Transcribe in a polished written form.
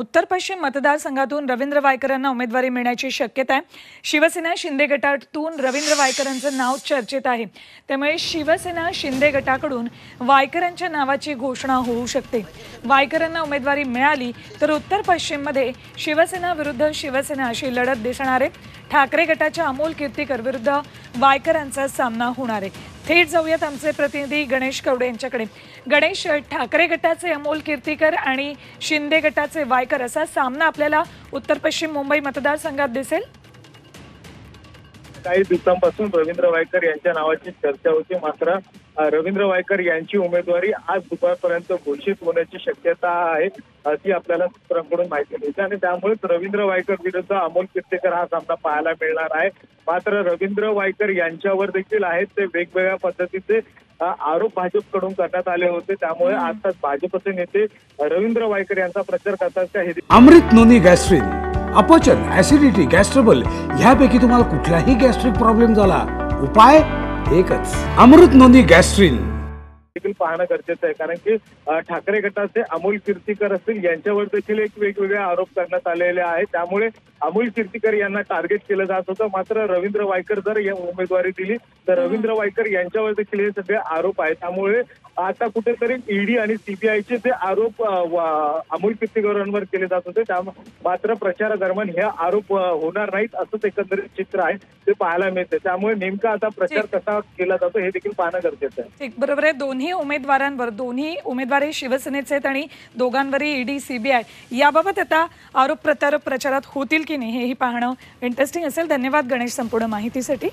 उत्तर पश्चिम मतदारसंघातून रवींद्र वायकरांना उमेदवारी मिळण्याची शक्यता आहे। शिवसेना शिंदे गटातून रवींद्र वायकरांचं नाव चर्चेत आहे, त्यामुळे शिवसेना शिंदे गटाकडून वायकरांच्या नावाची घोषणा होऊ शकते। वायकरांना उमेदवारी मिळाली तर उत्तर पश्चिममध्ये शिवसेना विरुद्ध शिवसेना अशी लढत दिसणार आहे। ठाकरे गटाच्या अमोल कीर्तीकर विरुद्ध वायकरांचा सामना होणार आहे। थेट जाऊयात आमचे प्रतिनिधी गणेश कवडे यांच्याकडे। गणेश, ठाकरे गटाचे अमोल कीर्तीकर आणि शिंदे गटाचे वायकर असा सामना आपल्याला उत्तर पश्चिम मुंबई मतदारसंघात दिसेल। काही दिवसांपासून रवींद्र वायकर यांच्या नावाची चर्चा होती, मात्र रवींद्र वायकर यांची उमेदवारी आज दुपारपर्यंत घोषित होण्याची शक्यता आहे, अशी आपल्याला सूत्रांकडून माहिती मिळते आणि त्यामुळेच रवींद्र वायकर विरुद्ध अमोल कीर्तीकर हा सामना पाहायला मिळणार आहे। मात्र रवींद्र वायकर यांच्यावर देखील आहेत ते वेगवेगळ्या पद्धतीचे आरोप भाजपकडून करण्यात आले होते, त्यामुळे आता भाजपचे नेते रवींद्र वायकर यांचा प्रचार करतात। अमृत नोनी गॅस्ट्रिन, अपचन, ऍसिडिटी, गॅस्ट्रबल ह्यापैकी तुम्हाला कुठलाही गॅस्ट्रिक प्रॉब्लेम झाला, उपाय एकच, अमृत नोनी गॅस्ट्रिन देखील पाहणं गरजेचं आहे, कारण की ठाकरे गटाचे अमोल कीर्तीकर असतील यांच्यावर देखील एक वेगवेगळे आरोप करण्यात आलेले आहेत, त्यामुळे अमोल कीर्तीकर यांना टार्गेट केलं जात होतं। मात्र रवींद्र वायकर जर या उमेदवारी दिली तर रवींद्र वायकर यांच्यावर देखील हे सगळे आरोप आहेत, त्यामुळे आता कुठेतरी ईडी आणि सीबीआयचे जे आरोप अमोल कीर्तीकरांवर केले जात होते, मात्र प्रचारादरम्यान हे आरोप होणार नाहीत असंच एकंदरीत चित्र आहे ते पाहायला मिळते। त्यामुळे नेमका आता प्रचार कसा केला जातो हे देखील पाहणं गरजेचं आहे। बरोबर आहे, दोन्ही उमेदवार शिवसेनेचे आहेत आणि दोघांवरही ईडी सीबीआय याबाबत आता आरोप प्रत्यारोप प्रचारात होतील की नाही हेही पाहणं इंटरेस्टिंग असेल। धन्यवाद गणेश संपूर्ण माहितीसाठी।